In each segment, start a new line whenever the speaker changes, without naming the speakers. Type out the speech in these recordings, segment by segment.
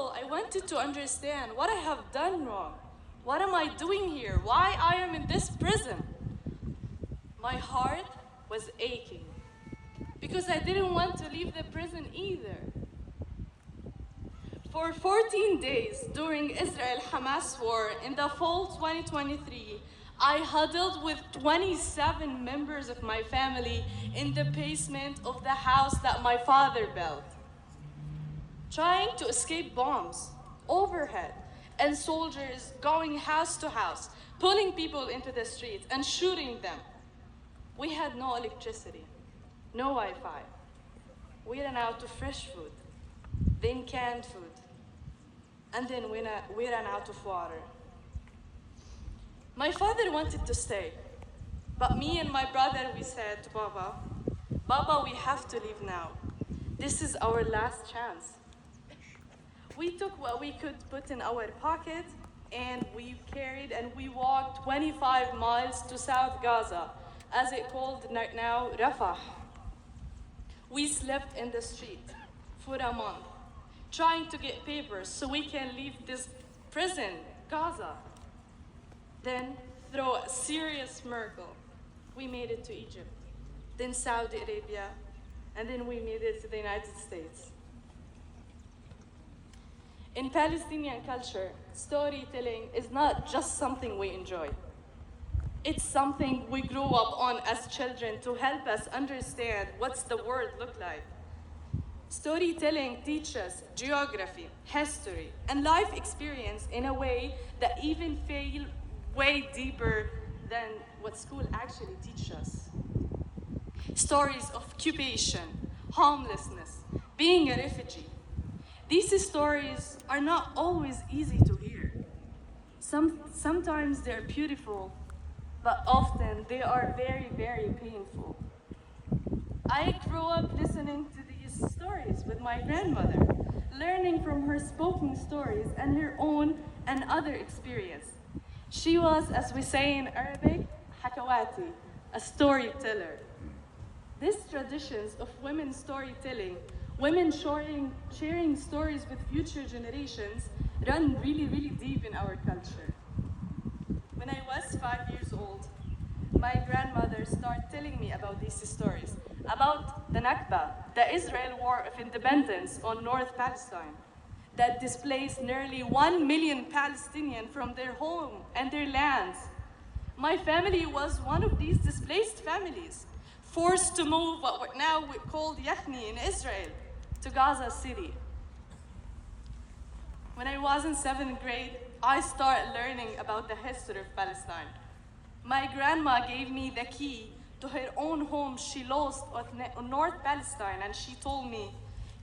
all, I wanted to understand what I have done wrong. What am I doing here? Why I am in this prison? My heart was aching because I didn't want to leave the prison either. For 14 days during Israel-Hamas war in the fall 2023, I huddled with 27 members of my family in the basement of the house that my father built, trying to escape bombs overhead and soldiers going house to house, pulling people into the streets and shooting them. We had no electricity, no Wi-Fi. We ran out of fresh food, then canned food, and then we ran out of water. My father wanted to stay, but me and my brother, we said to Baba, we have to leave now. This is our last chance. We took what we could put in our pocket, and we carried and we walked 25 miles to South Gaza, as it called now Rafah. We slept in the street for a month, trying to get papers so we can leave this prison, Gaza. Then, through a serious miracle, we made it to Egypt, then Saudi Arabia, and then we made it to the United States. In Palestinian culture, storytelling is not just something we enjoy. It's something we grew up on as children to help us understand what's the world look like. Storytelling teaches geography, history, and life experience in a way that even feel way deeper than what school actually teaches us. Stories of occupation, homelessness, being a refugee. These stories are not always easy to hear. Sometimes they're beautiful, but often they are very, very painful. I grew up listening to these stories with my grandmother, learning from her spoken stories and her own and other experience. She was, as we say in Arabic, hakawati, a storyteller. These traditions of women storytelling, women sharing stories with future generations, run really, really deep in our culture. When I was 5 years old, my grandmother started telling me about these stories, about the Nakba, the Israel War of Independence on North Palestine, that displaced nearly 1 million Palestinians from their home and their lands. My family was one of these displaced families, forced to move what now we call Yakhni in Israel, to Gaza City. When I was in 7th grade, I started learning about the history of Palestine. My grandma gave me the key to her own home she lost on North Palestine, and she told me,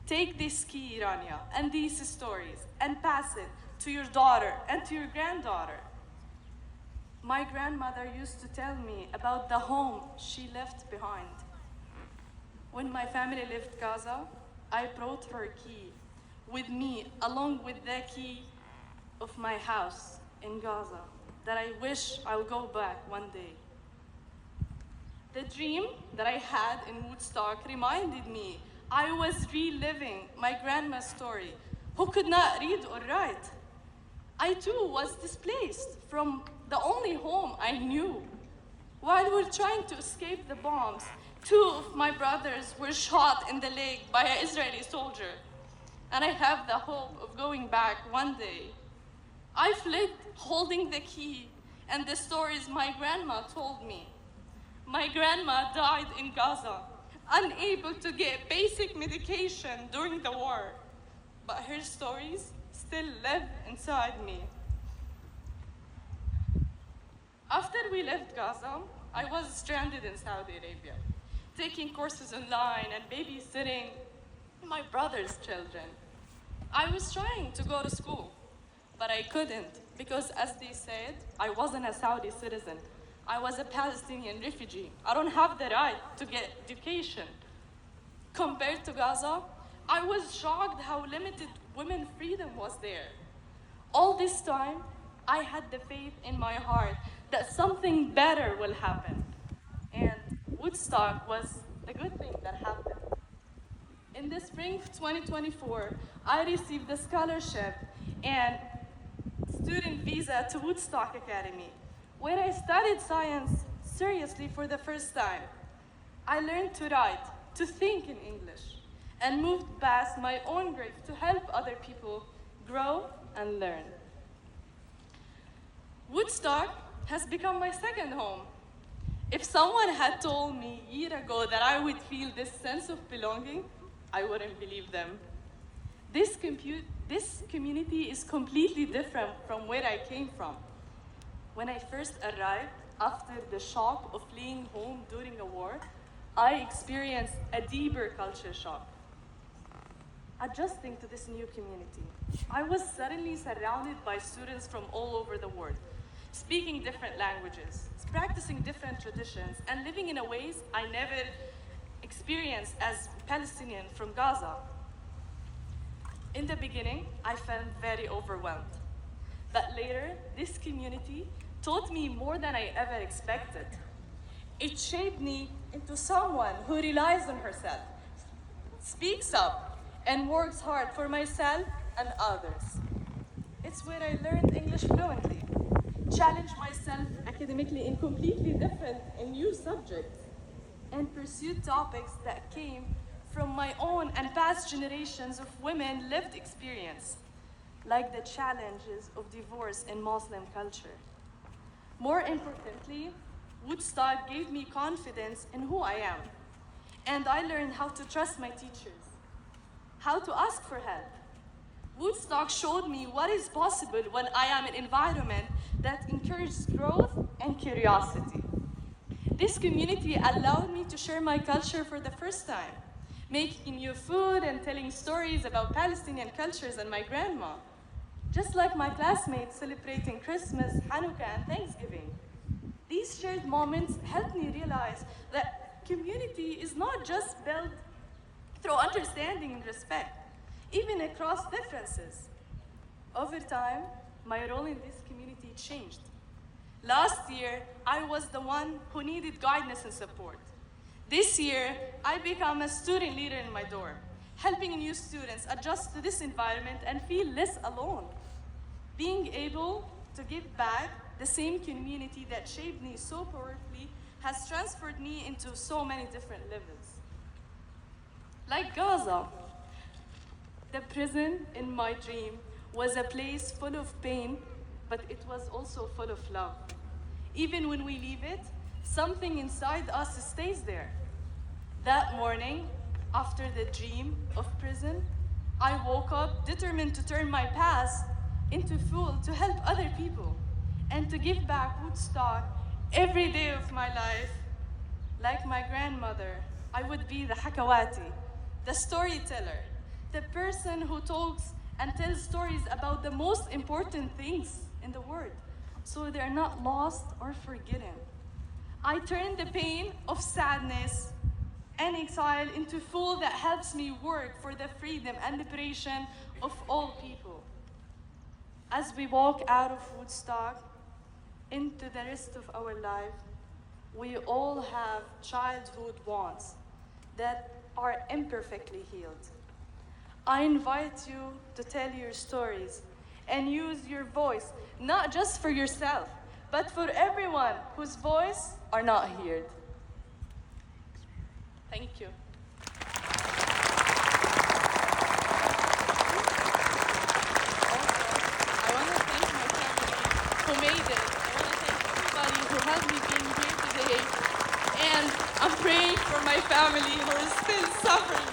take this key, Rania, and these stories, and pass it to your daughter and to your granddaughter. My grandmother used to tell me about the home she left behind. When my family left Gaza, I brought her key with me, along with the key of my house in Gaza, that I wish I'll go back one day. The dream that I had in Woodstock reminded me I was reliving my grandma's story, who could not read or write. I too was displaced from the only home I knew. While we were trying to escape the bombs, 2 of my brothers were shot in the leg by an Israeli soldier, and I have the hope of going back one day. I fled holding the key and the stories my grandma told me. My grandma died in Gaza, unable to get basic medication during the war, but her stories still live inside me. After we left Gaza, I was stranded in Saudi Arabia, taking courses online and babysitting my brother's children. I was trying to go to school, but I couldn't because, as they said, I wasn't a Saudi citizen. I was a Palestinian refugee. I don't have the right to get education. Compared to Gaza, I was shocked how limited women's freedom was there. All this time, I had the faith in my heart that something better will happen. And Woodstock was the good thing that happened. In the spring of 2024, I received a scholarship and student visa to Woodstock Academy, where I studied science seriously for the first time. I learned to write, to think in English, and moved past my own grave to help other people grow and learn. Woodstock has become my second home. If someone had told me a year ago that I would feel this sense of belonging, I wouldn't believe them. This community is completely different from where I came from. When I first arrived, after the shock of fleeing home during a war, I experienced a deeper culture shock. Adjusting to this new community, I was suddenly surrounded by students from all over the world, speaking different languages, practicing different traditions, and living in a ways I never experienced as Palestinian from Gaza. In the beginning, I felt very overwhelmed. But later, this community taught me more than I ever expected. It shaped me into someone who relies on herself, speaks up, and works hard for myself and others. It's where I learned English fluently, challenged myself academically in completely different and new subjects, and pursued topics that came from my own and past generations of women lived experience, like the challenges of divorce in Muslim culture. More importantly, Woodstock gave me confidence in who I am, and I learned how to trust my teachers, how to ask for help. Woodstock showed me what is possible when I am in an environment that encourages growth and curiosity. This community allowed me to share my culture for the first time, making new food and telling stories about Palestinian cultures and my grandma, just like my classmates celebrating Christmas, Hanukkah, and Thanksgiving. These shared moments helped me realize that community is not just built through understanding and respect, even across differences. Over time, my role in this community changed. Last year, I was the one who needed guidance and support. This year, I became a student leader in my dorm, helping new students adjust to this environment and feel less alone. Being able to give back the same community that shaped me so powerfully has transferred me into so many different levels. Like Gaza, the prison in my dream was a place full of pain, but it was also full of love. Even when we leave it, something inside us stays there. That morning, after the dream of prison, I woke up determined to turn my past into fuel to help other people and to give back Woodstock every day of my life. Like my grandmother, I would be the Hakawati, the storyteller, the person who talks and tells stories about the most important things in the world, so they're not lost or forgotten. I turn the pain of sadness and exile into fuel that helps me work for the freedom and liberation of all people. As we walk out of Woodstock into the rest of our life, we all have childhood wants that are imperfectly healed. I invite you to tell your stories and use your voice, not just for yourself, but for everyone whose voice are not heard. Thank you. I want to thank my family who made it. I want to thank everybody who helped me being here today. And I'm praying for my family who is still suffering